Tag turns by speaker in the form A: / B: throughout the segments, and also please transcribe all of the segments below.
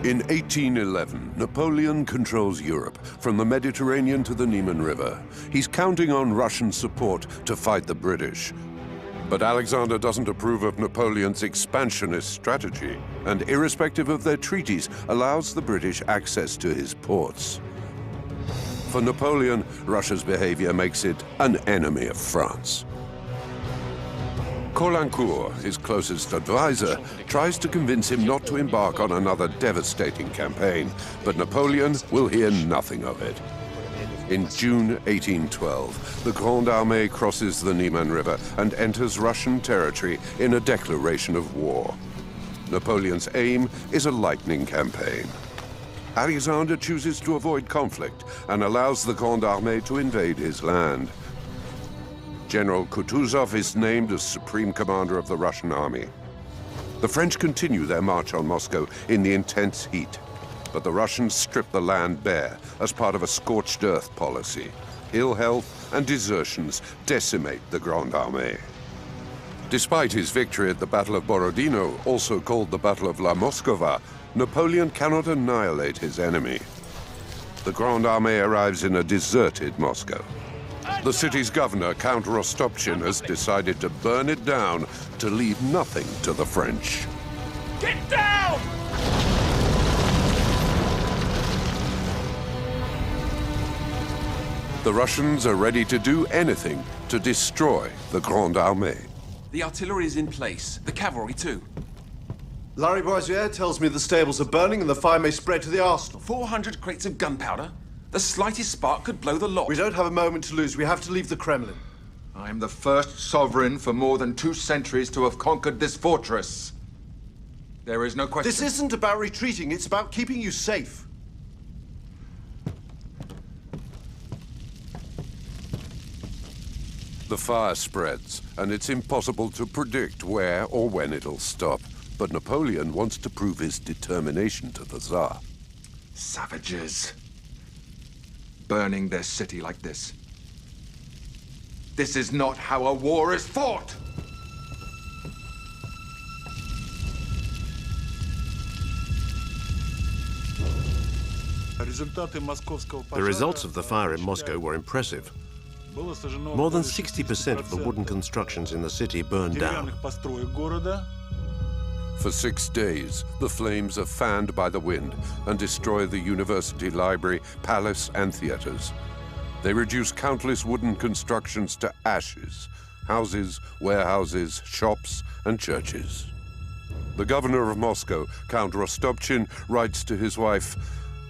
A: In 1811, Napoleon controls Europe, from the Mediterranean to the Niemen River. He's counting on Russian support to fight the British. But Alexander doesn't approve of Napoleon's expansionist strategy, and irrespective of their treaties, allows the British access to his ports. For Napoleon, Russia's behavior makes it an enemy of France. Caulaincourt, his closest advisor, tries to convince him not to embark on another devastating campaign, but Napoleon will hear nothing of it. In June 1812, the Grande Armée crosses the Niemen River and enters Russian territory in a declaration of war. Napoleon's aim is a lightning campaign. Alexander chooses to avoid conflict and allows the Grande Armée to invade his land. General Kutuzov is named as supreme commander of the Russian army. The French continue their march on Moscow in the intense heat, but the Russians strip the land bare as part of a scorched earth policy. Ill health and desertions decimate the Grande Armée. Despite his victory at the Battle of Berezina, also called the Battle of La Moskova, Napoleon cannot annihilate his enemy. The Grande Armée arrives in a deserted Moscow. The city's governor, Count Rostopchin, has decided to burn it down to leave nothing to the French.
B: Get down!
A: The Russians are ready to do anything to destroy the Grande Armée.
C: The artillery is in place, the cavalry too.
D: Lariboisiere tells me the stables are burning and the fire may spread to the arsenal.
C: 400 crates of gunpowder? The slightest spark could blow the lot.
D: We don't have a moment to lose. We have to leave the Kremlin.
E: I am the first sovereign for more than 2 centuries to have conquered this fortress. There is no question.
D: This isn't about retreating. It's about keeping you safe.
A: The fire spreads, and it's impossible to predict where or when it'll stop. But Napoleon wants to prove his determination to the Tsar.
E: Savages. Burning their city like this. This is not how a war is fought!
F: The results of the fire in Moscow were impressive. More than 60% of the wooden constructions in the city burned down.
A: For 6 days, the flames are fanned by the wind and destroy the university library, palace, and theaters. They reduce countless wooden constructions to ashes: houses, warehouses, shops, and churches. The governor of Moscow, Count Rostopchin, writes to his wife,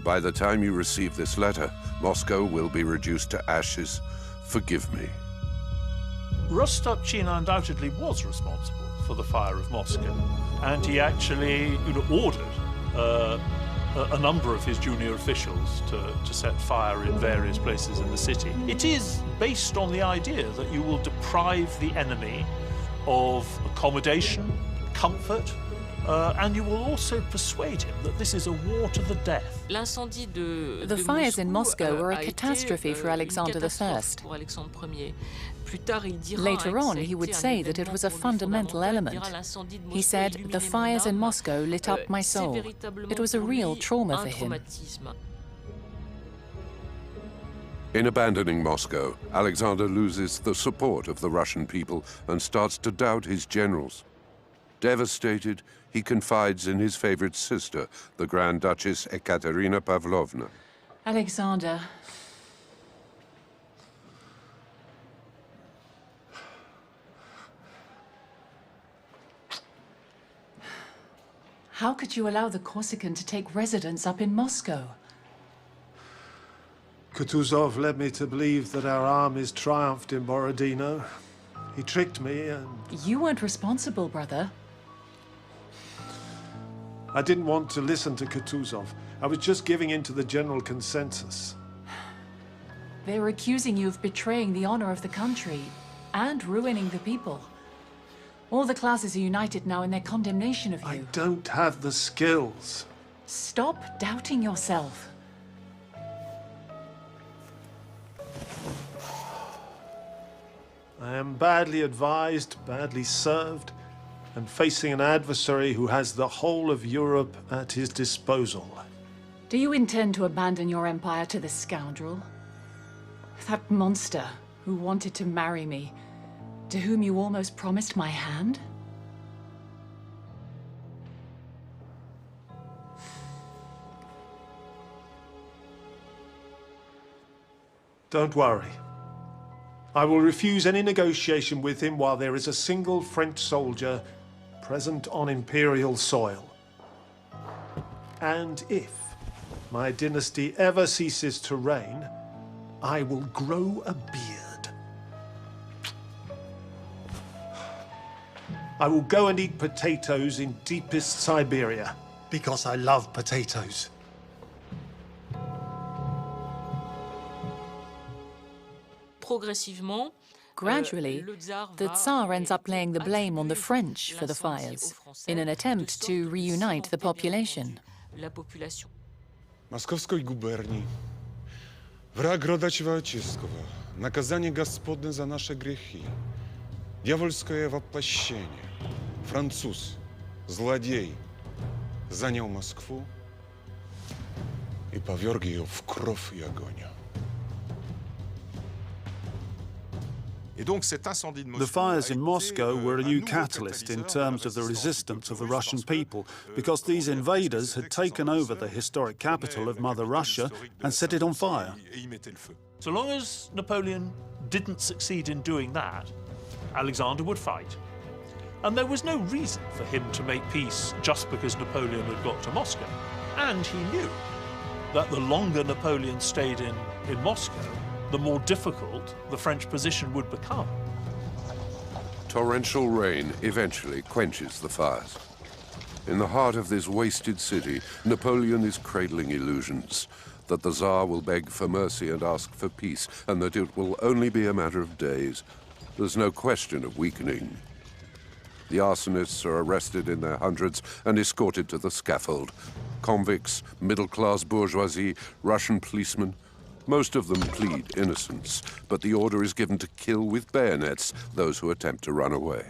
A: "By the time you receive this letter, Moscow will be reduced to ashes. Forgive me."
B: Rostopchin undoubtedly was responsible for the fire of Moscow, and he actually ordered a number of his junior officials to set fire in various places in the city. It is based on the idea that you will deprive the enemy of accommodation, comfort, and you will also persuade him that this is a war to the death.
G: The fires in Moscow were a catastrophe for Alexander I. Later on, he would say that it was a fundamental element. He said, "The fires in Moscow lit up my soul." It was a real trauma for him.
A: In abandoning Moscow, Alexander loses the support of the Russian people and starts to doubt his generals. Devastated, he confides in his favorite sister, the Grand Duchess Ekaterina Pavlovna.
G: Alexander, how could you allow the Corsican to take residence up in Moscow?
D: Kutuzov led me to believe that our armies triumphed in Borodino. He tricked me and...
G: You weren't responsible, brother.
D: I didn't want to listen to Kutuzov. I was just giving in to the general consensus.
G: They're accusing you of betraying the honor of the country and ruining the people. All the classes are united now in their condemnation of you.
D: I don't have the skills.
G: Stop doubting yourself.
D: I am badly advised, badly served. and facing an adversary who has the whole of Europe at his disposal.
H: Do you intend to abandon your empire to this scoundrel? That monster who wanted to marry me, to whom you almost promised my hand?
D: Don't worry. I will refuse any negotiation with him while there is a single French soldier present on Imperial soil. And if my dynasty ever ceases to reign, I will grow a beard. I will go and eat potatoes in deepest Siberia, because I love potatoes.
G: Gradually, the Tsar ends up laying the blame on the French for the fires, in an attempt to reunite the population.
I: Mosковской губернii. Wrag roda человеческого. Наказание Господне за наши грехи. Дьявольское воплощение. Француз, злодей, занял Москву и поверг ее в кровь и огонь.
J: The fires in Moscow were a new catalyst in terms of the resistance of the Russian people, because these invaders had taken over the historic capital of Mother Russia and set it on fire.
B: So long as Napoleon didn't succeed in doing that, Alexander would fight. And there was no reason for him to make peace just because Napoleon had got to Moscow. And he knew that the longer Napoleon stayed in Moscow, the more difficult the French position would become.
A: Torrential rain eventually quenches the fires. In the heart of this wasted city, Napoleon is cradling illusions that the Tsar will beg for mercy and ask for peace, and that it will only be a matter of days. There's no question of weakening. The arsonists are arrested in their hundreds and escorted to the scaffold. Convicts, middle-class bourgeoisie, Russian policemen, most of them plead innocence, but the order is given to kill with bayonets those who attempt to run away.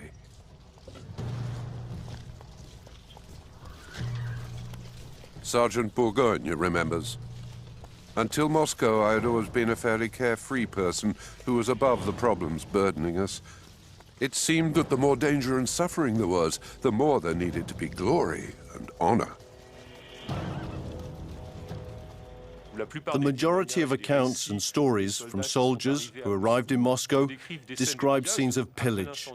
A: Sergeant Bourgogne remembers. Until Moscow, I had always been a fairly carefree person who was above the problems burdening us. It seemed that the more danger and suffering there was, the more there needed to be glory and honor.
F: The majority of accounts and stories from soldiers who arrived in Moscow described scenes of pillage.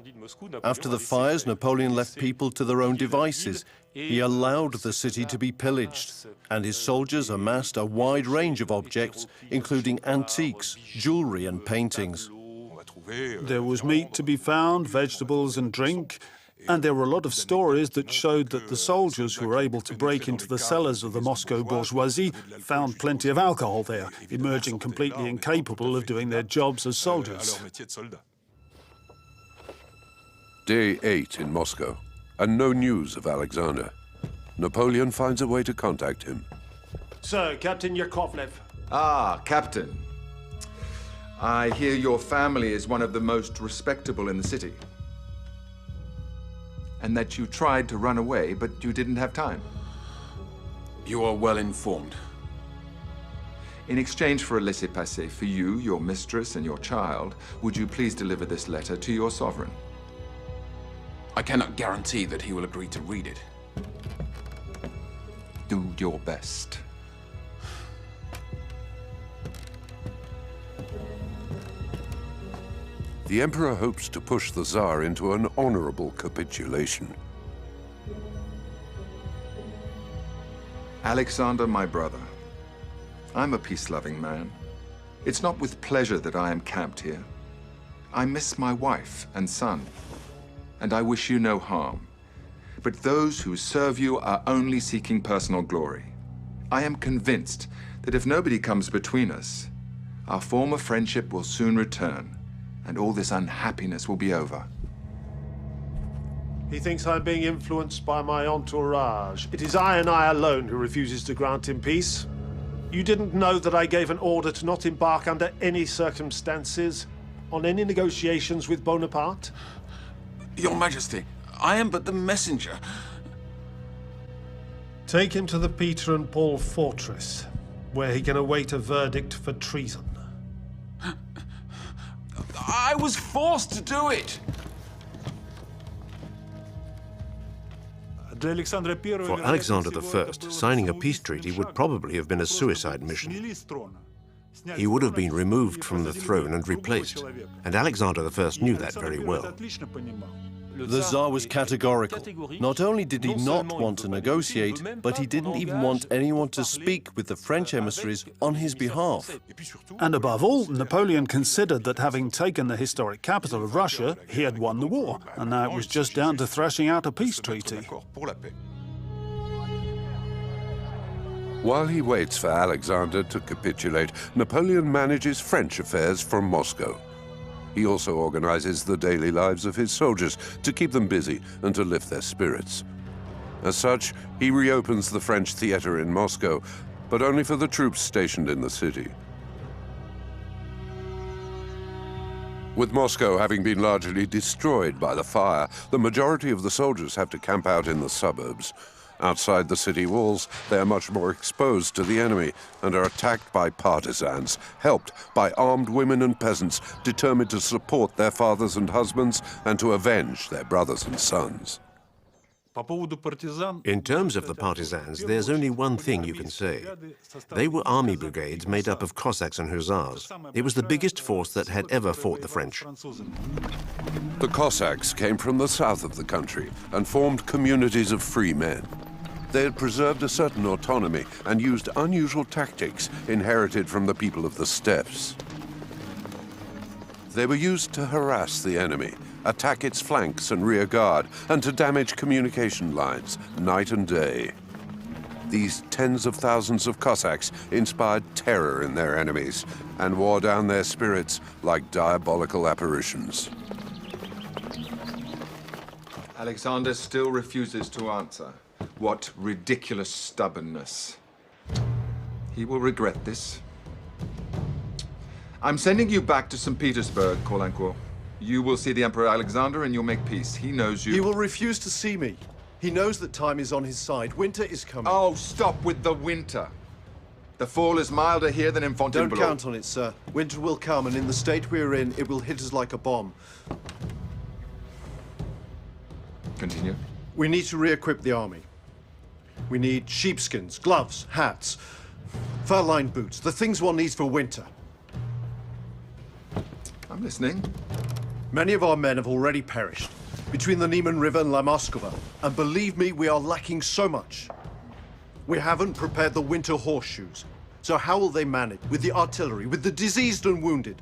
F: After the fires, Napoleon left people to their own devices. He allowed the city to be pillaged, and his soldiers amassed a wide range of objects, including antiques, jewelry and paintings.
J: There was meat to be found, vegetables and drink, and there were a lot of stories that showed that the soldiers who were able to break into the cellars of the Moscow bourgeoisie found plenty of alcohol there, emerging completely incapable of doing their jobs as soldiers.
A: Day 8 in Moscow, and no news of Alexander. Napoleon finds a way to contact him.
D: Sir, Captain Yakovlev.
E: Ah, Captain. I hear your family is one of the most respectable in the city. And that you tried to run away, but you didn't have time.
C: You are well informed.
E: In exchange for a laissez-passer for you, your mistress, and your child, would you please deliver this letter to your sovereign?
C: I cannot guarantee that he will agree to read it.
E: Do your best.
A: The Emperor hopes to push the Tsar into an honorable capitulation.
E: Alexander, my brother, I'm a peace-loving man. It's not with pleasure that I am camped here. I miss my wife and son, and I wish you no harm. But those who serve you are only seeking personal glory. I am convinced that if nobody comes between us, our former friendship will soon return, and all this unhappiness will be over.
D: He thinks I'm being influenced by my entourage. It is I and I alone who refuses to grant him peace. You didn't know that I gave an order to not embark under any circumstances on any negotiations with Bonaparte?
C: Your Majesty, I am but the messenger.
D: Take him to the Peter and Paul fortress, where he can await a verdict for treason.
C: I was forced to do it.
K: For Alexander I, signing a peace treaty would probably have been a suicide mission. He would have been removed from the throne and replaced, and Alexander I knew that very well.
F: The Tsar was categorical. Not only did he not want to negotiate, but he didn't even want anyone to speak with the French emissaries on his behalf.
J: And above all, Napoleon considered that having taken the historic capital of Russia, he had won the war, and now it was just down to thrashing out a peace treaty.
A: While he waits for Alexander to capitulate, Napoleon manages French affairs from Moscow. He also organizes the daily lives of his soldiers to keep them busy and to lift their spirits. As such, he reopens the French theater in Moscow, but only for the troops stationed in the city. With Moscow having been largely destroyed by the fire, the majority of the soldiers have to camp out in the suburbs. Outside the city walls, they are much more exposed to the enemy and are attacked by partisans, helped by armed women and peasants determined to support their fathers and husbands and to avenge their brothers and sons.
K: In terms of the partisans, there's only one thing you can say. They were army brigades made up of Cossacks and Hussars. It was the biggest force that had ever fought the French.
A: The Cossacks came from the south of the country and formed communities of free men. They had preserved a certain autonomy and used unusual tactics inherited from the people of the steppes. They were used to harass the enemy, attack its flanks and rear guard, and to damage communication lines night and day. These tens of thousands of Cossacks inspired terror in their enemies and wore down their spirits like diabolical apparitions.
E: Alexander still refuses to answer. What ridiculous stubbornness. He will regret this. I'm sending you back to St. Petersburg, Caulaincourt. You will see the Emperor Alexander and you'll make peace. He knows you.
F: He will refuse to see me. He knows that time is on his side. Winter is coming.
E: Oh, stop with the winter. The fall is milder here than in Fontainebleau.
F: Don't count on it, sir. Winter will come, and in the state we're in, it will hit us like a bomb.
E: Continue.
F: We need to re-equip the army. We need sheepskins, gloves, hats, fur-lined boots, the things one needs for winter.
E: I'm listening.
F: Many of our men have already perished between the Niemen River and La Moskova, and believe me, we are lacking so much. We haven't prepared the winter horseshoes, so how will they manage with the artillery, with the diseased and wounded?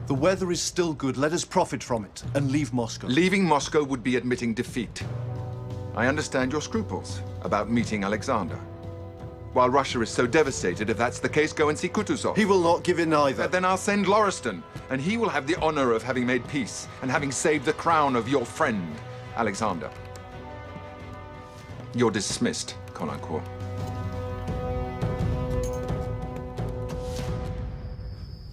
F: The weather is still good. Let us profit from it and leave Moscow.
E: Leaving Moscow would be admitting defeat. I understand your scruples about meeting Alexander. While Russia is so devastated, if that's the case, go and see Kutuzov.
F: He will not give in either.
E: Then I'll send Lauriston, and he will have the honor of having made peace and having saved the crown of your friend, Alexander. You're dismissed, Caulaincourt.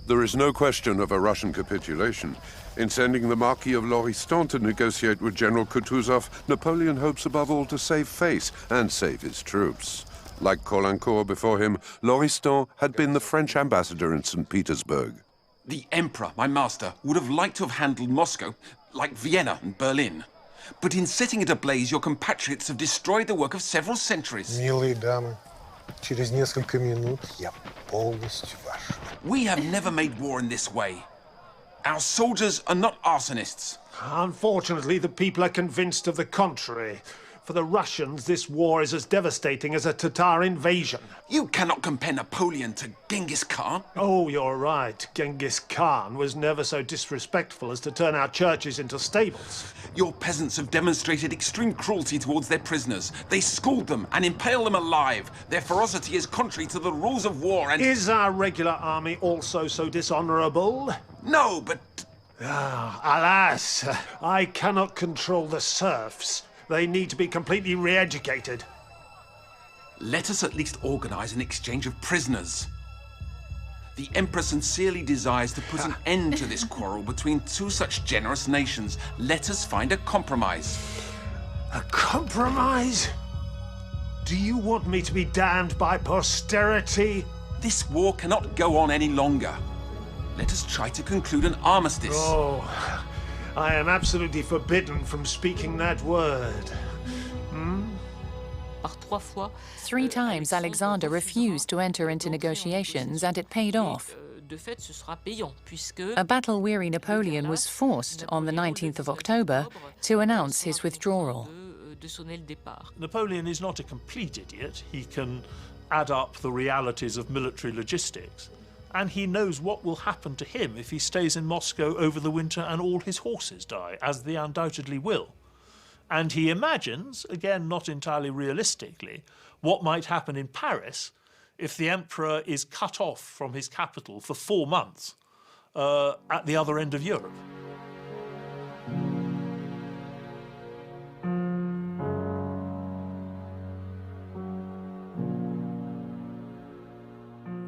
A: There is no question of a Russian capitulation. In sending the Marquis of Lauriston to negotiate with General Kutuzov, Napoleon hopes above all to save face and save his troops. Like Caulaincourt before him, Lauriston had been the French ambassador in St. Petersburg.
C: The Emperor, my master, would have liked to have handled Moscow, like Vienna and Berlin. But in setting it ablaze, your compatriots have destroyed the work of several centuries.
L: Милые дамы, через несколько минут я полностью ваш.
C: We have never made war in this way. Our soldiers are not arsonists.
D: Unfortunately, the people are convinced of the contrary. For the Russians, this war is as devastating as a Tatar invasion.
C: You cannot compare Napoleon to Genghis Khan.
D: Oh, you're right. Genghis Khan was never so disrespectful as to turn our churches into stables.
C: Your peasants have demonstrated extreme cruelty towards their prisoners. They scald them and impale them alive. Their ferocity is contrary to the rules of war and...
D: Is our regular army also so dishonorable?
C: No, but...
D: Alas, I cannot control the serfs. They need to be completely re-educated.
C: Let us at least organize an exchange of prisoners. The Emperor sincerely desires to put an end to this quarrel between two such generous nations. Let us find a compromise.
D: A compromise? Do you want me to be damned by posterity?
C: This war cannot go on any longer. Let us try to conclude an armistice.
D: Oh, I am absolutely forbidden from speaking that word.
G: Three times Alexander refused to enter into negotiations, and it paid off. A battle-weary Napoleon was forced on the 19th of October to announce his withdrawal.
B: Napoleon is not a complete idiot. He can add up the realities of military logistics, and he knows what will happen to him if he stays in Moscow over the winter and all his horses die, as they undoubtedly will. And he imagines, again not entirely realistically, what might happen in Paris if the emperor is cut off from his capital for 4 months at the other end of Europe.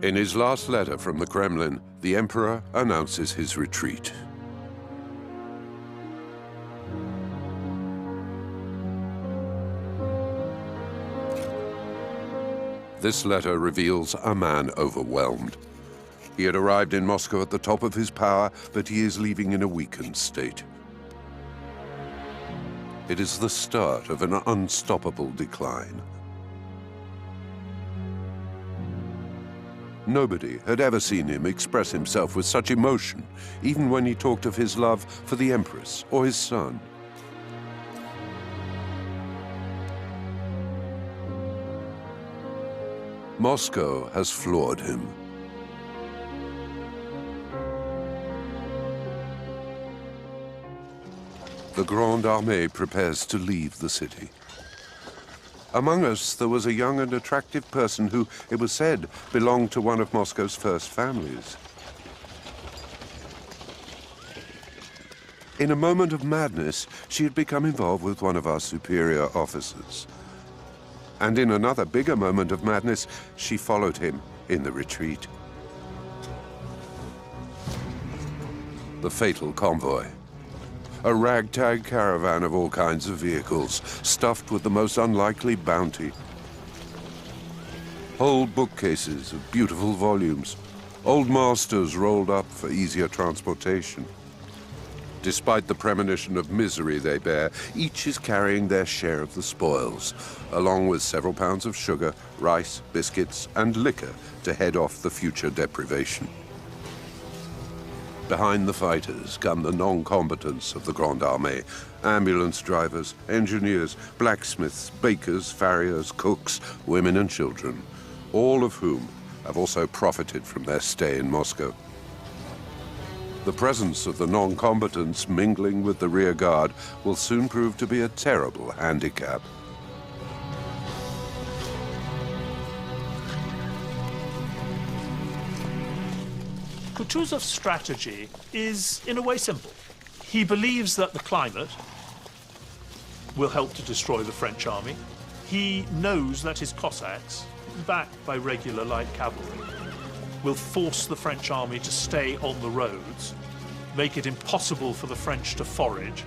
A: In his last letter from the Kremlin, the emperor announces his retreat. This letter reveals a man overwhelmed. He had arrived in Moscow at the top of his power, but he is leaving in a weakened state. It is the start of an unstoppable decline. Nobody had ever seen him express himself with such emotion, even when he talked of his love for the Empress or his son. Moscow has floored him. The Grande Armée prepares to leave the city. Among us, there was a young and attractive person who, it was said, belonged to one of Moscow's first families. In a moment of madness, she had become involved with one of our superior officers. And in another bigger moment of madness, she followed him in the retreat. The fatal convoy. A ragtag caravan of all kinds of vehicles, stuffed with the most unlikely bounty. Whole bookcases of beautiful volumes, old masters rolled up for easier transportation. Despite the premonition of misery they bear, each is carrying their share of the spoils, along with several pounds of sugar, rice, biscuits, and liquor to head off the future deprivation. Behind the fighters come the non-combatants of the Grande Armée, ambulance drivers, engineers, blacksmiths, bakers, farriers, cooks, women and children, all of whom have also profited from their stay in Moscow. The presence of the non-combatants mingling with the rear guard will soon prove to be a terrible handicap.
B: Kutuzov's strategy is, in a way, simple. He believes that the climate will help to destroy the French army. He knows that his Cossacks, backed by regular light cavalry, will force the French army to stay on the roads, make it impossible for the French to forage,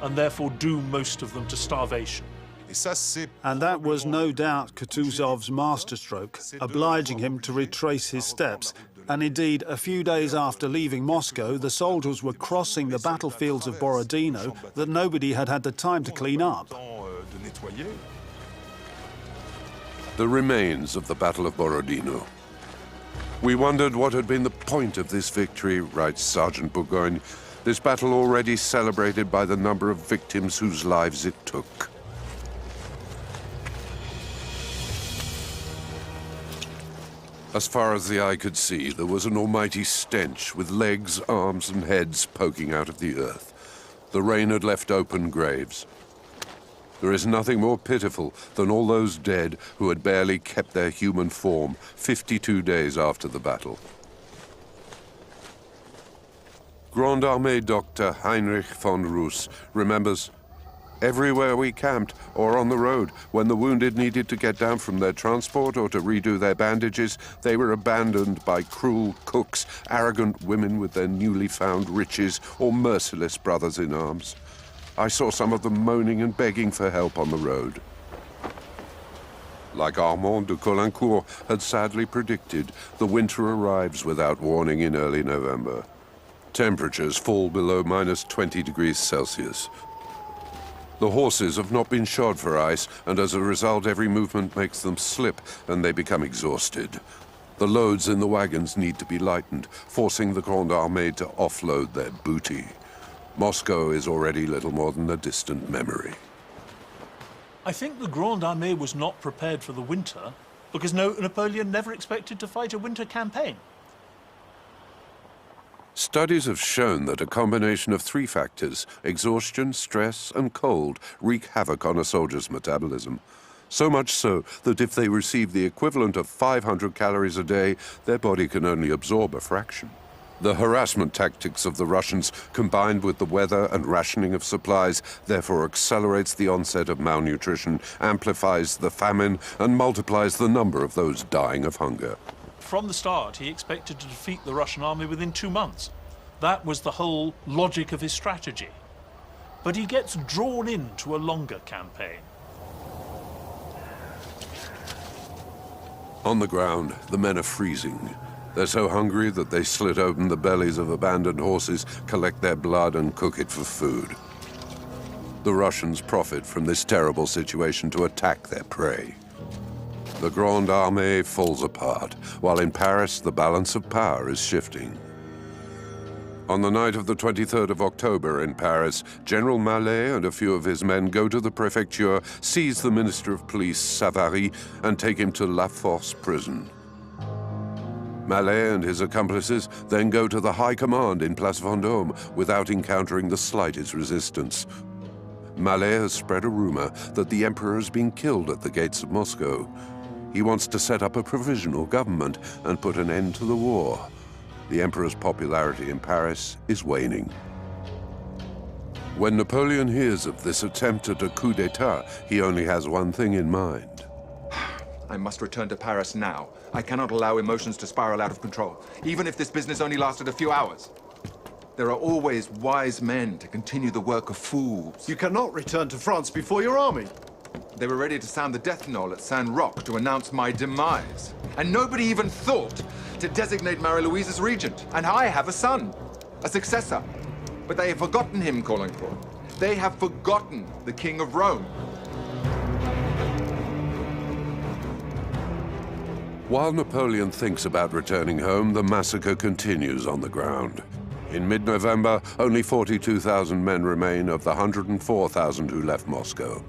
B: and therefore doom most of them to starvation.
J: And that was no doubt Kutuzov's masterstroke, obliging him to retrace his steps. And indeed, a few days after leaving Moscow, the soldiers were crossing the battlefields of Berezina that nobody had had the time to clean up.
A: The remains of the Battle of Borodino. We wondered what had been the point of this victory, writes Sergeant Burgoyne, this battle already celebrated by the number of victims whose lives it took. As far as the eye could see, there was an almighty stench with legs, arms, and heads poking out of the earth. The rain had left open graves. There is nothing more pitiful than all those dead who had barely kept their human form 52 days after the battle. Grande Armée Dr. Heinrich von Roos remembers, Everywhere we camped, or on the road, when the wounded needed to get down from their transport or to redo their bandages, they were abandoned by cruel cooks, arrogant women with their newly found riches, or merciless brothers in arms. I saw some of them moaning and begging for help on the road. Like Armand de Caulaincourt had sadly predicted, the winter arrives without warning in early November. Temperatures fall below -20 degrees Celsius. The horses have not been shod for ice, and as a result, every movement makes them slip, and they become exhausted. The loads in the wagons need to be lightened, forcing the Grande Armée to offload their booty. Moscow is already little more than a distant memory.
B: I think the Grande Armée was not prepared for the winter because Napoleon never expected to fight a winter campaign.
A: Studies have shown that a combination of three factors, exhaustion, stress, and cold, wreak havoc on a soldier's metabolism. So much so that if they receive the equivalent of 500 calories a day, their body can only absorb a fraction. The harassment tactics of the Russians, combined with the weather and rationing of supplies, therefore accelerates the onset of malnutrition, amplifies the famine, and multiplies the number of those dying of hunger.
B: From the start, he expected to defeat the Russian army within 2 months. That was the whole logic of his strategy. But he gets drawn into a longer campaign.
A: On the ground, the men are freezing. They're so hungry that they slit open the bellies of abandoned horses, collect their blood, and cook it for food. The Russians profit from this terrible situation to attack their prey. The Grande Armée falls apart, while in Paris, the balance of power is shifting. On the night of the 23rd of October in Paris, General Mallet and a few of his men go to the prefecture, seize the Minister of Police, Savary, and take him to La Force prison. Mallet and his accomplices then go to the High Command in Place Vendôme without encountering the slightest resistance. Mallet has spread a rumor that the emperor has been killed at the gates of Moscow. He wants to set up a provisional government and put an end to the war. The emperor's popularity in Paris is waning. When Napoleon hears of this attempt at a coup d'etat, he only has one thing in mind.
E: I must return to Paris now. I cannot allow emotions to spiral out of control, even if this business only lasted a few hours. There are always wise men to continue the work of fools.
F: You cannot return to France before your army.
E: They were ready to sound the death knell at Saint-Roch to announce my demise. And nobody even thought to designate Marie-Louise as regent. And I have a son, a successor. But they have forgotten him, Caulaincourt. They have forgotten the King of Rome.
A: While Napoleon thinks about returning home, the massacre continues on the ground. In mid-November, only 42,000 men remain of the 104,000 who left Moscow.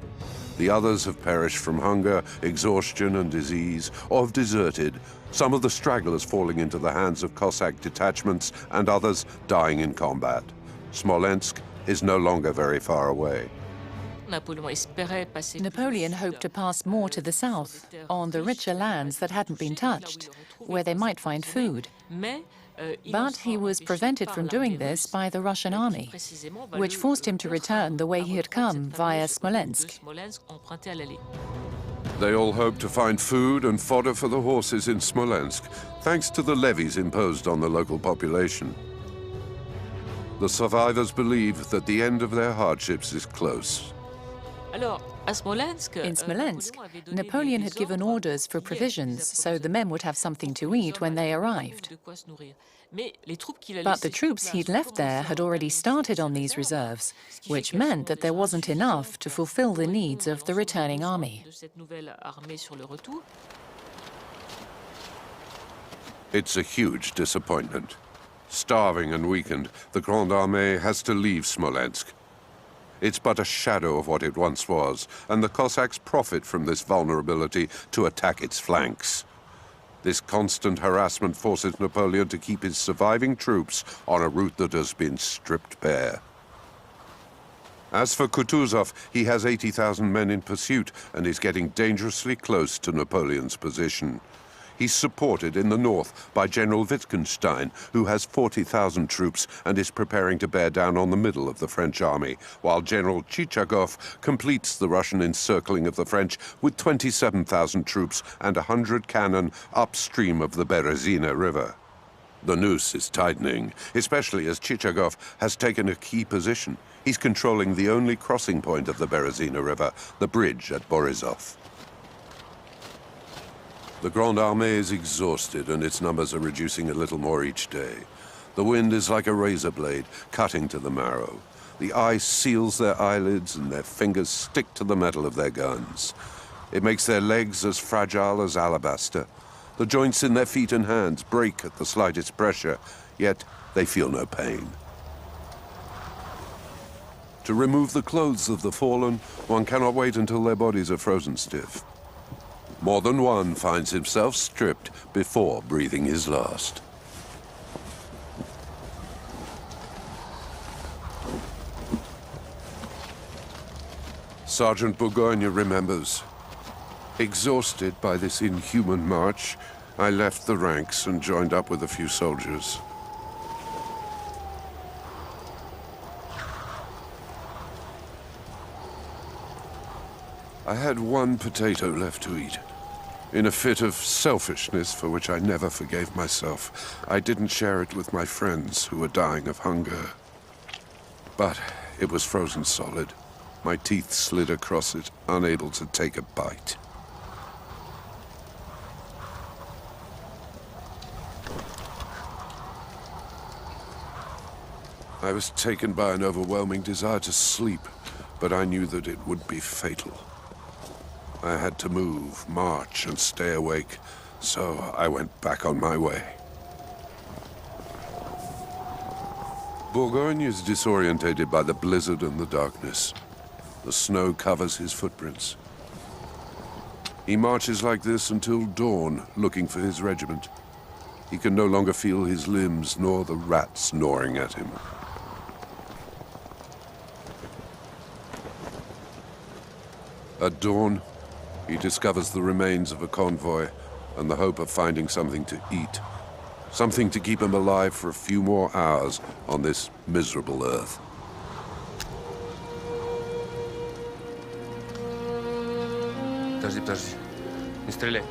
A: The others have perished from hunger, exhaustion, and disease, or have deserted, some of the stragglers falling into the hands of Cossack detachments, and others dying in combat. Smolensk is no longer very far away.
G: Napoleon hoped to pass more to the south, on the richer lands that hadn't been touched, where they might find food. But he was prevented from doing this by the Russian army, which forced him to return the way he had come, via Smolensk.
A: They all hoped to find food and fodder for the horses in Smolensk, thanks to the levies imposed on the local population. The survivors believe that the end of their hardships is close.
G: In Smolensk, Napoleon had given orders for provisions so the men would have something to eat when they arrived. But the troops he'd left there had already started on these reserves, which meant that there wasn't enough to fulfill the needs of the returning army.
A: It's a huge disappointment. Starving and weakened, the Grande Armée has to leave Smolensk. It's but a shadow of what it once was, and the Cossacks profit from this vulnerability to attack its flanks. This constant harassment forces Napoleon to keep his surviving troops on a route that has been stripped bare. As for Kutuzov, he has 80,000 men in pursuit and is getting dangerously close to Napoleon's position. He's supported in the north by General Wittgenstein, who has 40,000 troops and is preparing to bear down on the middle of the French army, while General Chichagov completes the Russian encircling of the French with 27,000 troops and 100 cannon upstream of the Berezina River. The noose is tightening, especially as Chichagov has taken a key position. He's controlling the only crossing point of the Berezina River, the bridge at Borisov. The Grande Armée is exhausted and its numbers are reducing a little more each day. The wind is like a razor blade, cutting to the marrow. The ice seals their eyelids and their fingers stick to the metal of their guns. It makes their legs as fragile as alabaster. The joints in their feet and hands break at the slightest pressure, yet they feel no pain. To remove the clothes of the fallen, one cannot wait until their bodies are frozen stiff. More than one finds himself stripped before breathing his last. Sergeant Bourgogne remembers. Exhausted by this inhuman march, I left the ranks and joined up with a few soldiers. I had one potato left to eat. In a fit of selfishness for which I never forgave myself, I didn't share it with my friends who were dying of hunger. But it was frozen solid. My teeth slid across it, unable to take a bite. I was taken by an overwhelming desire to sleep, but I knew that it would be fatal. I had to move, march, and stay awake, so I went back on my way. Bourgogne is disorientated by the blizzard and the darkness. The snow covers his footprints. He marches like this until dawn, looking for his regiment. He can no longer feel his limbs, nor the rats gnawing at him. At dawn, he discovers the remains of a convoy and the hope of finding something to eat. Something to keep him alive for a few more hours on this miserable earth.
M: Подожди. Не стреляй.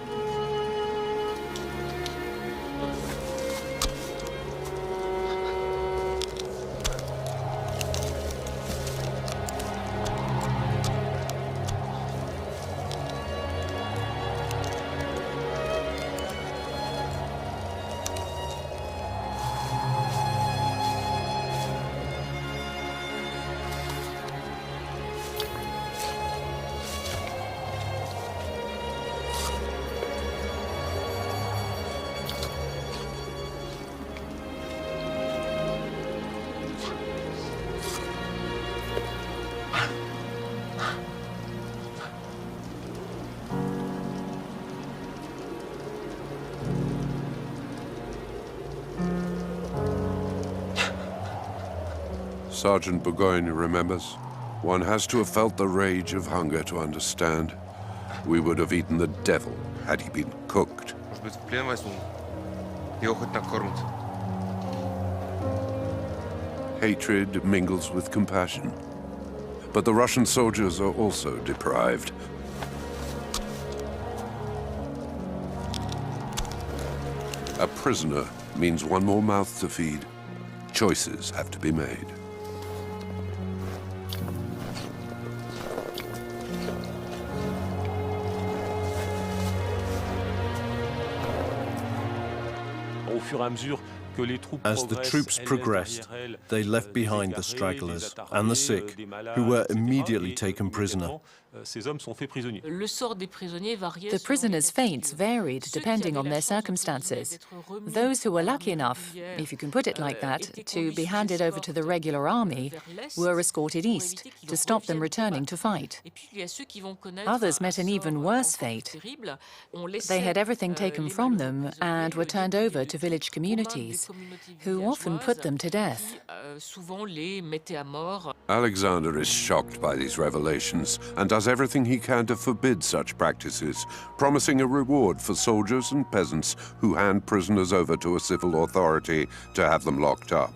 A: Sergeant Bourgogne remembers. One has to have felt the rage of hunger to understand. We would have eaten the devil had he been cooked.
M: Может быть, в плен возьму? Его хоть накормят.
A: Hatred mingles with compassion. But the Russian soldiers are also deprived. A prisoner means one more mouth to feed. Choices have to be made.
F: As the troops progressed, they left behind the stragglers and the sick, who were immediately taken prisoner.
G: The prisoners' fates varied depending on their circumstances. Those who were lucky enough, if you can put it like that, to be handed over to the regular army were escorted east to stop them returning to fight. Others met an even worse fate. They had everything taken from them and were turned over to village communities. villages, who often put them to death.
A: Alexander is shocked by these revelations and does everything he can to forbid such practices, promising a reward for soldiers and peasants who hand prisoners over to a civil authority to have them locked up.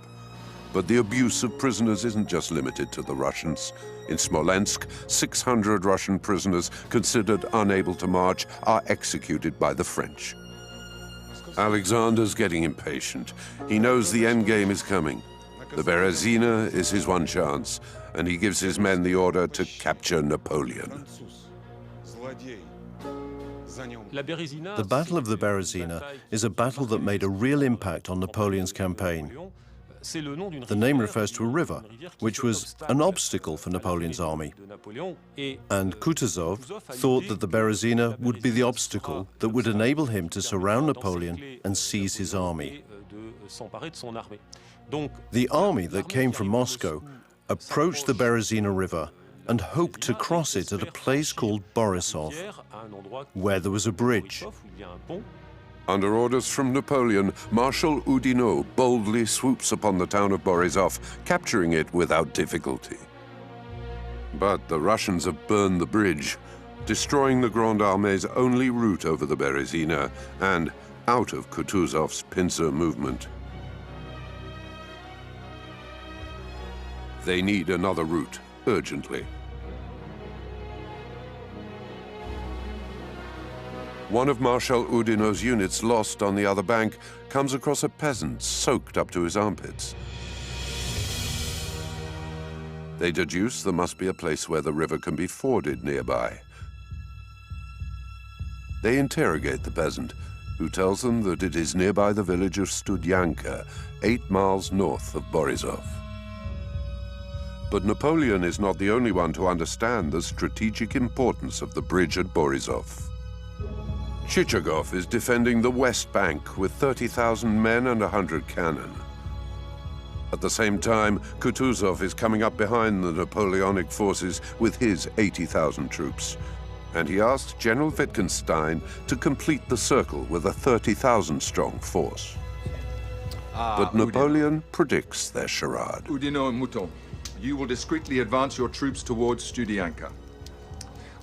A: But the abuse of prisoners isn't just limited to the Russians. In Smolensk, 600 Russian prisoners considered unable to march are executed by the French. Alexander's getting impatient. He knows the end game is coming. The Berezina is his one chance, and he gives his men the order to capture Napoleon.
F: The Battle of the Berezina is a battle that made a real impact on Napoleon's campaign. The name refers to a river, which was an obstacle for Napoleon's army. And Kutuzov thought that the Berezina would be the obstacle that would enable him to surround Napoleon and seize his army. The army that came from Moscow approached the Berezina River and hoped to cross it at a place called Borisov, where there was a bridge.
A: Under orders from Napoleon, Marshal Oudinot boldly swoops upon the town of Borisov, capturing it without difficulty. But the Russians have burned the bridge, destroying the Grande Armée's only route over the Berezina and out of Kutuzov's pincer movement. They need another route, urgently. One of Marshal Oudinot's units lost on the other bank comes across a peasant soaked up to his armpits. They deduce there must be a place where the river can be forded nearby. They interrogate the peasant, who tells them that it is nearby the village of Studyanka, 8 miles north of Borisov. But Napoleon is not the only one to understand the strategic importance of the bridge at Borisov. Chichagov is defending the west bank with 30,000 men and 100 cannon. At the same time, Kutuzov is coming up behind the Napoleonic forces with his 80,000 troops. And he asked General Wittgenstein to complete the circle with a 30,000-strong force. But Napoleon predicts their charade.
E: Oudinot and Mouton, you will discreetly advance your troops towards Studyanka.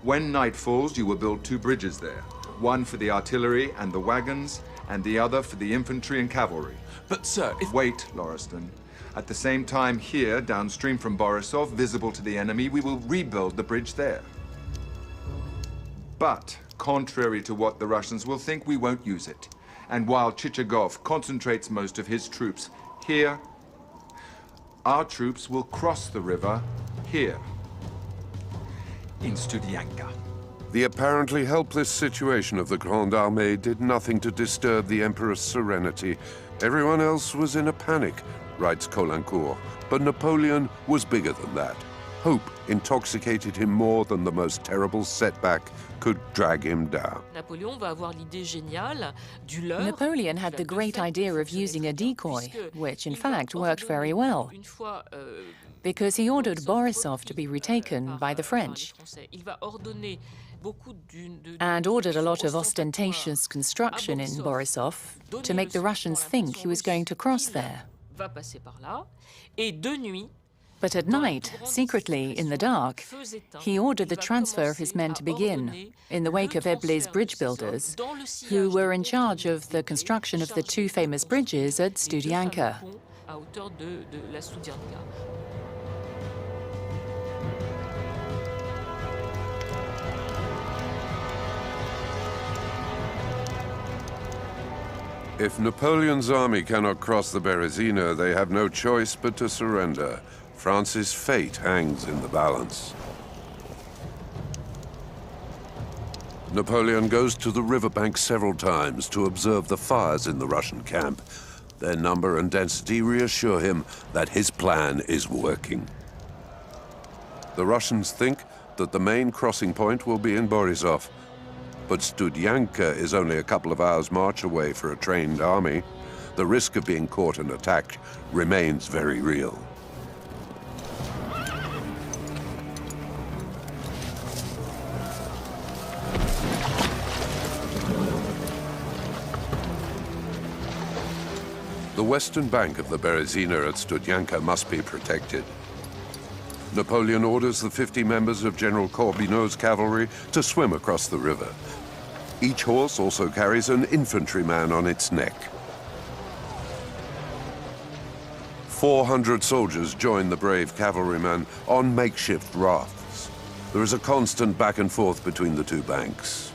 E: When night falls, you will build 2 bridges there. One for the artillery and the wagons, and the other for the infantry and cavalry.
C: But, sir, if...
E: Wait, Lauriston. At the same time here, downstream from Borisov, visible to the enemy, we will rebuild the bridge there. But, contrary to what the Russians will think, we won't use it. And while Chichagov concentrates most of his troops here, our troops will cross the river here, in Studyanka.
A: The apparently helpless situation of the Grande Armée did nothing to disturb the Emperor's serenity. Everyone else was in a panic, writes Caulaincourt, but Napoleon was bigger than that. Hope intoxicated him more than the most terrible setback could drag him down.
G: Napoleon had the great idea of using a decoy, which in fact worked very well, because he ordered Borisov to be retaken by the French and ordered a lot of ostentatious construction in Borisov to make the Russians think he was going to cross there. But at night, secretly, in the dark, he ordered the transfer of his men to begin, in the wake of Eblé's bridge builders, who were in charge of the construction of the 2 famous bridges at Studyanka.
A: If Napoleon's army cannot cross the Berezina, they have no choice but to surrender. France's fate hangs in the balance. Napoleon goes to the riverbank several times to observe the fires in the Russian camp. Their number and density reassure him that his plan is working. The Russians think that the main crossing point will be in Borisov, but Studyanka is only a couple of hours' march away for a trained army. The risk of being caught and attacked remains very real. The The western bank of the Berezina at Studyanka must be protected. Napoleon orders the 50 members of General Corbineau's cavalry to swim across the river. Each horse also carries an infantryman on its neck. 400 soldiers join the brave cavalryman on makeshift rafts. There is a constant back and forth between the two banks.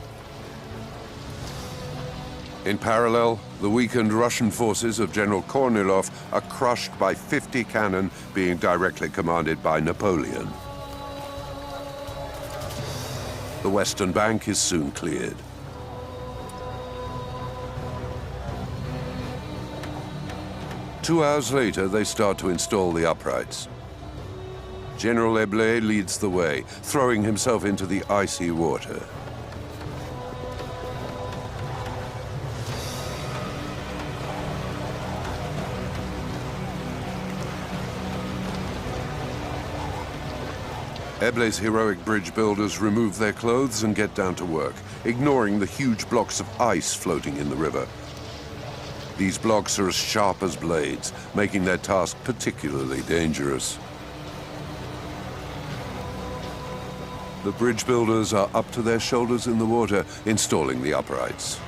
A: In parallel, the weakened Russian forces of General Kornilov are crushed by 50 cannon being directly commanded by Napoleon. The western bank is soon cleared. Two hours later, they start to install the uprights. General Eblé leads the way, throwing himself into the icy water. Eblé's heroic bridge builders remove their clothes and get down to work, ignoring the huge blocks of ice floating in the river. These blocks are as sharp as blades, making their task particularly dangerous. The bridge builders are up to their shoulders in the water, installing the uprights.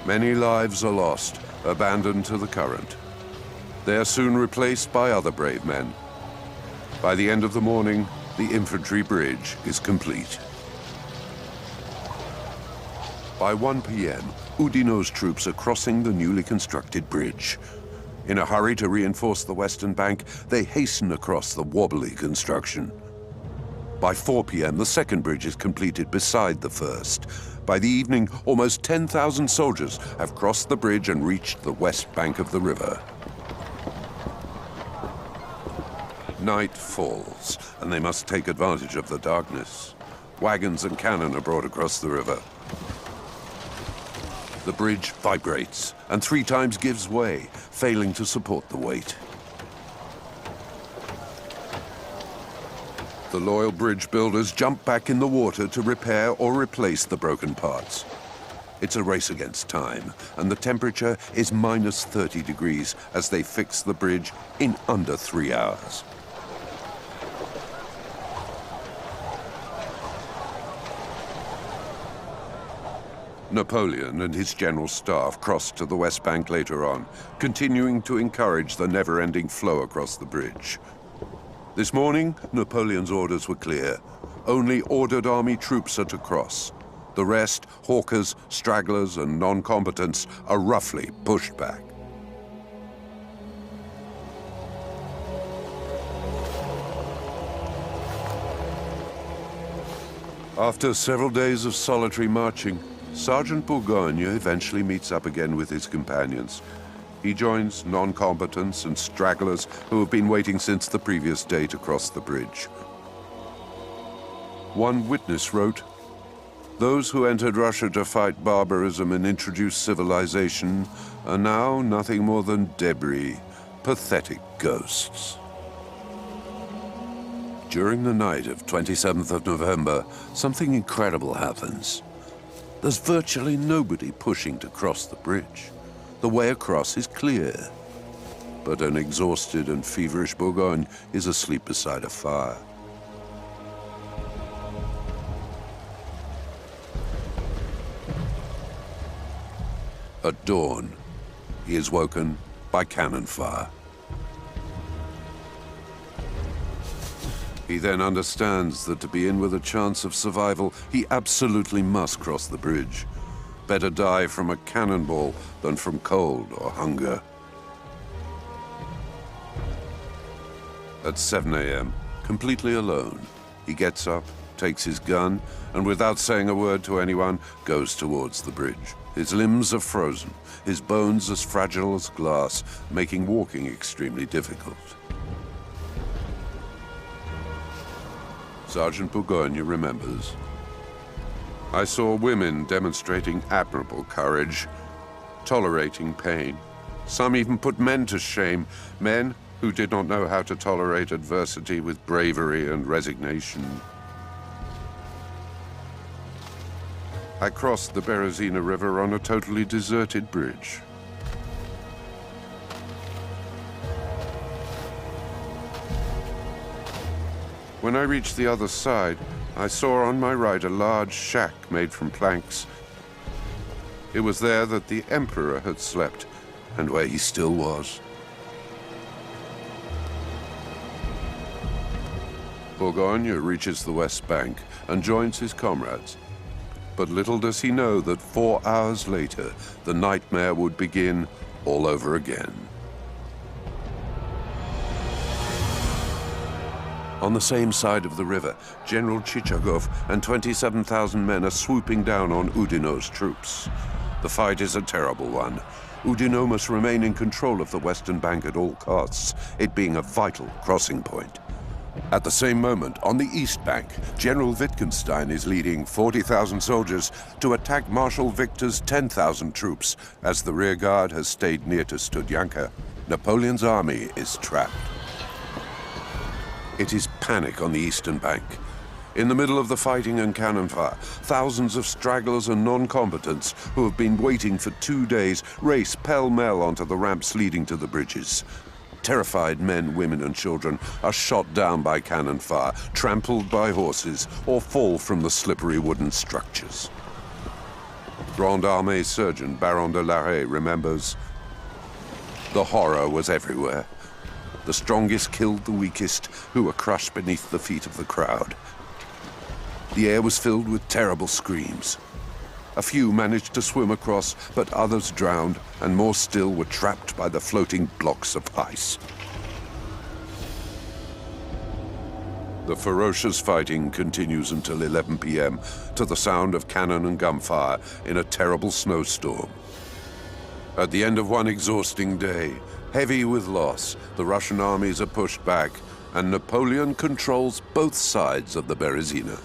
A: Many lives are lost, abandoned to the current. They are soon replaced by other brave men. By the end of the morning, the infantry bridge is complete. By 1 p.m., Oudinot's troops are crossing the newly constructed bridge. In a hurry to reinforce the western bank, they hasten across the wobbly construction. By 4 p.m., the second bridge is completed beside the first. By the evening, almost 10,000 soldiers have crossed the bridge and reached the west bank of the river. Night falls, and they must take advantage of the darkness. Wagons and cannon are brought across the river. The bridge vibrates and 3 times gives way, failing to support the weight. The loyal bridge builders jump back in the water to repair or replace the broken parts. It's a race against time, and the temperature is minus 30 degrees as they fix the bridge in under 3 hours. Napoleon and his general staff crossed to the west bank later on, continuing to encourage the never-ending flow across the bridge. This morning, Napoleon's orders were clear. Only ordered army troops are to cross. The rest, hawkers, stragglers, and non-combatants, are roughly pushed back. After several days of solitary marching, Sergeant Bourgogne eventually meets up again with his companions. He joins non-combatants and stragglers who have been waiting since the previous day to cross the bridge. One witness wrote, "Those who entered Russia to fight barbarism and introduce civilization are now nothing more than debris, pathetic ghosts." During the night of 27th of November, something incredible happens. There's virtually nobody pushing to cross the bridge. The way across is clear. But an exhausted and feverish Bourgogne is asleep beside a fire. At dawn, he is woken by cannon fire. He then understands that to be in with a chance of survival, he absolutely must cross the bridge. Better die from a cannonball than from cold or hunger. At 7 a.m., completely alone, he gets up, takes his gun, and without saying a word to anyone, goes towards the bridge. His limbs are frozen, his bones as fragile as glass, making walking extremely difficult. Sergeant Bourgogne remembers. "I saw women demonstrating admirable courage, tolerating pain. Some even put men to shame, men who did not know how to tolerate adversity with bravery and resignation." I crossed the Berezina River on a totally deserted bridge. When I reached the other side, I saw on my right a large shack made from planks. It was there that the Emperor had slept, and where he still was. Bourgogne reaches the West Bank and joins his comrades. But little does he know that 4 hours later, the nightmare would begin all over again. On the same side of the river, General Chichagov and 27,000 men are swooping down on Oudinot's troops. The fight is a terrible one. Oudinot must remain in control of the western bank at all costs, it being a vital crossing point. At the same moment, on the east bank, General Wittgenstein is leading 40,000 soldiers to attack Marshal Victor's 10,000 troops. As the rearguard has stayed near to Studyanka, Napoleon's army is trapped. It is panic on the eastern bank. In the middle of the fighting and cannon fire, thousands of stragglers and non-combatants who have been waiting for 2 days race pell-mell onto the ramps leading to the bridges. Terrified men, women and children are shot down by cannon fire, trampled by horses, or fall from the slippery wooden structures. Grande Armée surgeon Baron de Larrey remembers, "The horror was everywhere. The strongest killed the weakest, who were crushed beneath the feet of the crowd. The air was filled with terrible screams. A few managed to swim across, but others drowned, and more still were trapped by the floating blocks of ice." The ferocious fighting continues until 11 p.m. to the sound of cannon and gunfire in a terrible snowstorm. At the end of one exhausting day, heavy with loss, the Russian armies are pushed back, and Napoleon controls both sides of the Berezina.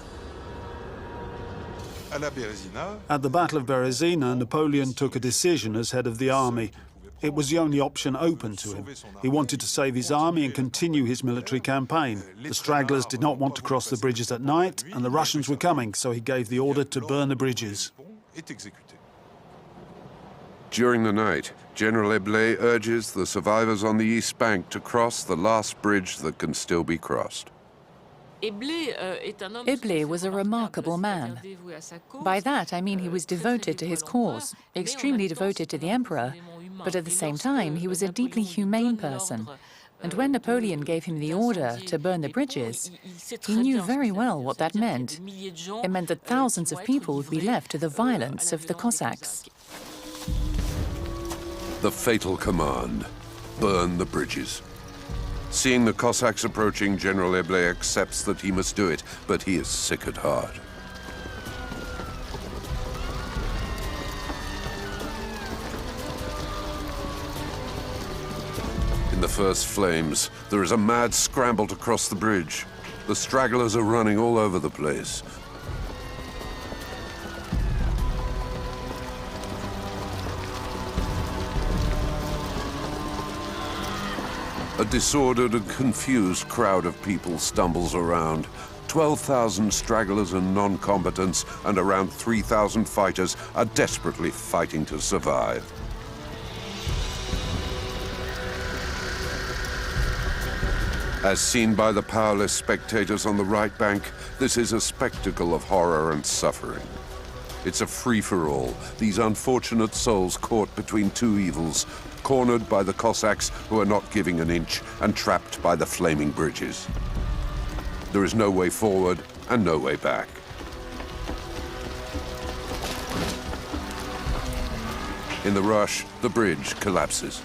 J: At the Battle of Berezina, Napoleon took a decision as head of the army. It was the only option open to him. He wanted to save his army and continue his military campaign. The stragglers did not want to cross the bridges at night, and the Russians were coming, so he gave the order to burn the bridges.
A: During the night, General Eblé urges the survivors on the east bank to cross the last bridge that can still be crossed.
G: Eblé was a remarkable man. By that, I mean he was devoted to his cause, extremely devoted to the emperor, but at the same time, he was a deeply humane person. And when Napoleon gave him the order to burn the bridges, he knew very well what that meant. It meant that thousands of people would be left to the violence of the Cossacks.
A: The fatal command: burn the bridges. Seeing the Cossacks approaching, General Eblé accepts that he must do it, but he is sick at heart. In the first flames, there is a mad scramble to cross the bridge. The stragglers are running all over the place. A disordered and confused crowd of people stumbles around. 12,000 stragglers and non-combatants and around 3,000 fighters are desperately fighting to survive. As seen by the powerless spectators on the right bank, this is a spectacle of horror and suffering. It's a free-for-all, these unfortunate souls caught between two evils, cornered by the Cossacks who are not giving an inch and trapped by the flaming bridges. There is no way forward and no way back. In the rush, the bridge collapses.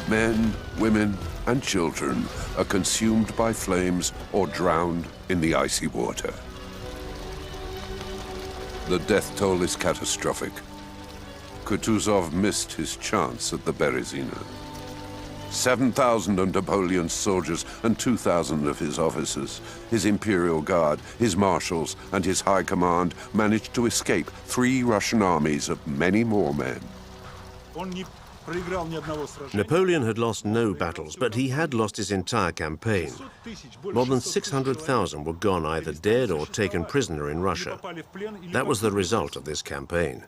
A: Men, women, and children are consumed by flames or drowned in the icy water. The death toll is catastrophic. Kutuzov missed his chance at the Berezina. 7,000 of Napoleon's soldiers and 2,000 of his officers, his imperial guard, his marshals, and his high command managed to escape 3 Russian armies of many more men.
K: Napoleon had lost no battles, but he had lost his entire campaign. More than 600,000 were gone either dead or taken prisoner in Russia. That was the result of this campaign.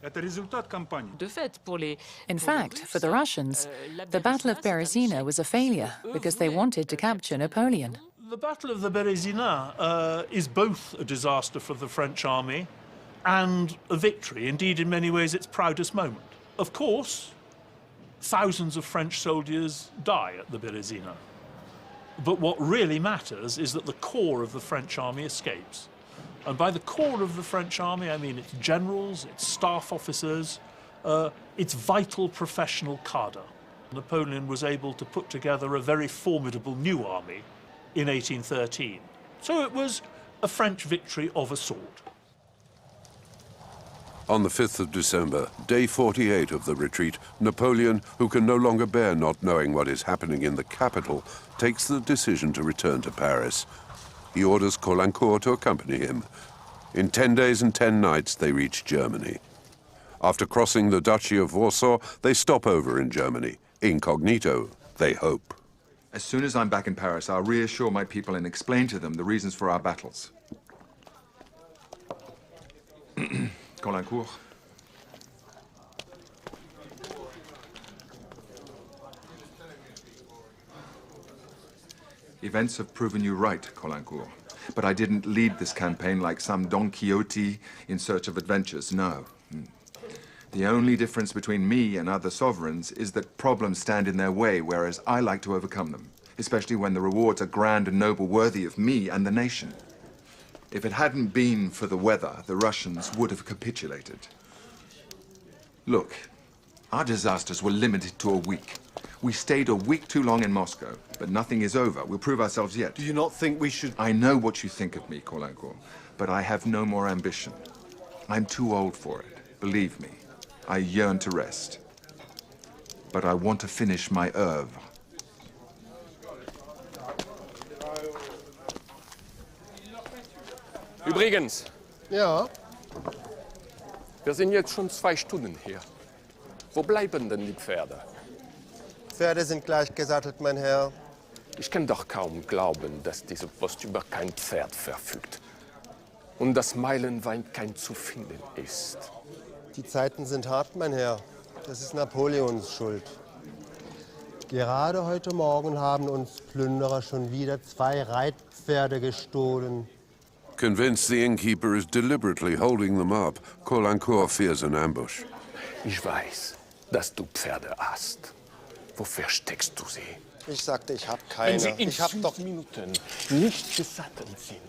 G: In fact, for the Russians, the Battle of Berezina was a failure because they wanted to capture Napoleon.
B: The Battle of the Berezina is both a disaster for the French army and a victory, indeed in many ways its proudest moment. Of course, thousands of French soldiers die at the Berezina. But what really matters is that the core of the French army escapes. And by the core of the French army, I mean its generals, its staff officers, its vital professional cadre. Napoleon was able to put together a very formidable new army in 1813. So it was a French victory of a sort.
A: On the 5th of December, day 48 of the retreat, Napoleon, who can no longer bear not knowing what is happening in the capital, takes the decision to return to Paris. He orders Caulaincourt to accompany him. In 10 days and 10 nights, they reach Germany. After crossing the Duchy of Warsaw, they stop over in Germany. Incognito, they hope.
E: As soon as I'm back in Paris, I'll reassure my people and explain to them the reasons for our battles. Caulaincourt. Events have proven you right, Caulaincourt. But I didn't lead this campaign like some Don Quixote in search of adventures, no. The only difference between me and other sovereigns is that problems stand in their way, whereas I like to overcome them, especially when the rewards are grand and noble, worthy of me and the nation. If it hadn't been for the weather, the Russians would have capitulated. Look, our disasters were limited to a week. We stayed a week too long in Moscow, but nothing is over. We'll prove ourselves yet.
F: Do you not think we should...
E: I know what you think of me, Caulaincourt, but I have no more ambition. I'm too old for it, believe me. I yearn to rest. But I want to finish my oeuvre.
N: Übrigens.
O: Ja?
N: Wir sind jetzt schon 2 Stunden hier. Wo bleiben denn die Pferde?
O: Pferde sind gleich gesattelt, mein Herr.
N: Ich kann doch kaum glauben, dass diese Post über kein Pferd verfügt. Und dass Meilenwein kein zu finden ist.
O: Die Zeiten sind hart, mein Herr. Das ist Napoleons Schuld. Gerade heute Morgen haben uns Plünderer schon wieder 2 Reitpferde gestohlen.
A: Convinced the innkeeper is deliberately holding them up, Caulaincourt fears an ambush.
N: Ich weiß, dass du Pferde hast. Wo versteckst du sie?
O: Ich sagte, ich habe keine.
N: Wenn sie in
O: ich hab
N: 5 Minuten nicht gesattelt sind,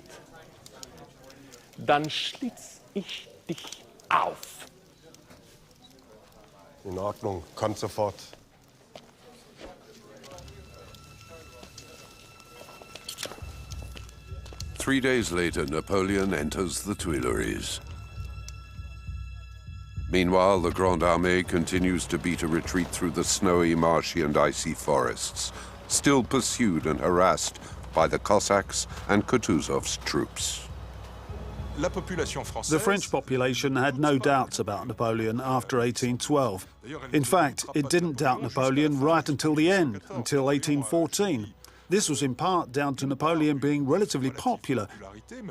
N: dann schlitz ich dich auf.
O: In Ordnung, kommt sofort.
A: Three days later, Napoleon enters the Tuileries. Meanwhile, the Grande Armée continues to beat a retreat through the snowy, marshy and icy forests, still pursued and harassed by the Cossacks and Kutuzov's troops.
J: The French population had no doubts about Napoleon after 1812. In fact, it didn't doubt Napoleon right until the end, until 1814. This was in part down to Napoleon being relatively popular.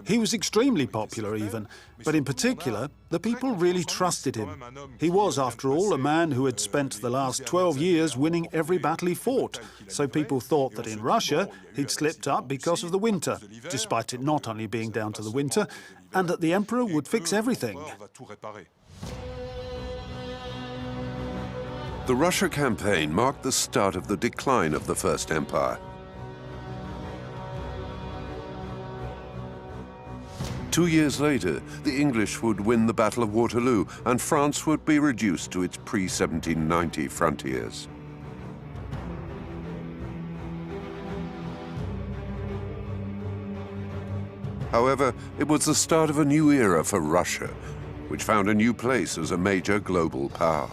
J: He was extremely popular even, but in particular, the people really trusted him. He was, after all, a man who had spent the last 12 years winning every battle he fought, so people thought that in Russia he'd slipped up because of the winter, despite it not only being down to the winter, and that the emperor would fix everything.
A: The Russia campaign marked the start of the decline of the First Empire. 2 years later, the English would win the Battle of Waterloo, and France would be reduced to its pre-1790 frontiers. However, it was the start of a new era for Russia, which found a new place as a major global power.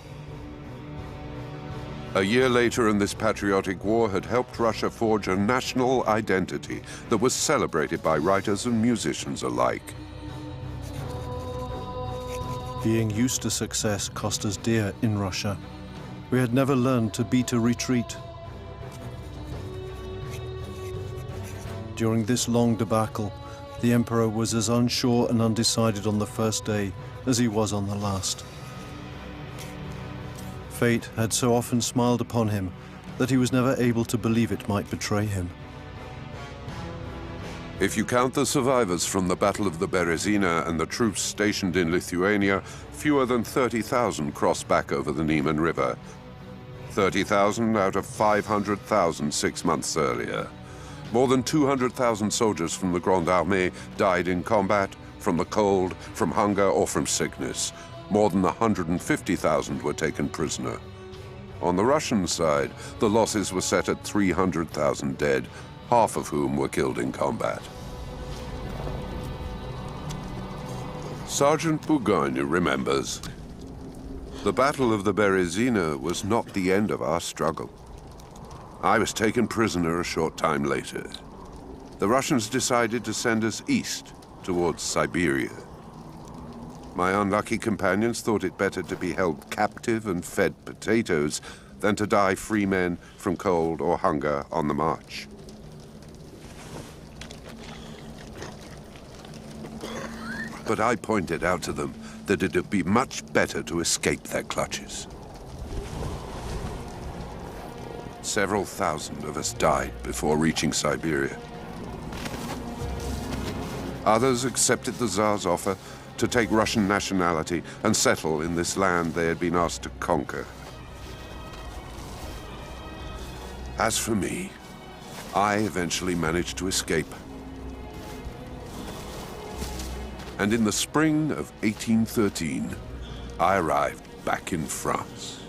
A: A year later, and this patriotic war had helped Russia forge a national identity that was celebrated by writers and musicians alike.
F: Being used to success cost us dear in Russia. We had never learned to beat a retreat. During this long debacle, the Emperor was as unsure and undecided on the first day as he was on the last. Fate had so often smiled upon him that he was never able to believe it might betray him.
A: If you count the survivors from the Battle of the Berezina and the troops stationed in Lithuania, fewer than 30,000 crossed back over the Niemen River. 30,000 out of 500,000 6 months earlier. More than 200,000 soldiers from the Grande Armée died in combat, from the cold, from hunger, or from sickness. More than 150,000 were taken prisoner. On the Russian side, the losses were set at 300,000 dead, half of whom were killed in combat. Sergeant Bourgogne remembers. The Battle of the Berezina was not the end of our struggle. I was taken prisoner a short time later. The Russians decided to send us east, towards Siberia. My unlucky companions thought it better to be held captive and fed potatoes than to die free men from cold or hunger on the march. But I pointed out to them that it would be much better to escape their clutches. Several thousand of us died before reaching Siberia. Others accepted the Tsar's offer to take Russian nationality and settle in this land they had been asked to conquer. As for me, I eventually managed to escape. And in the spring of 1813, I arrived back in France.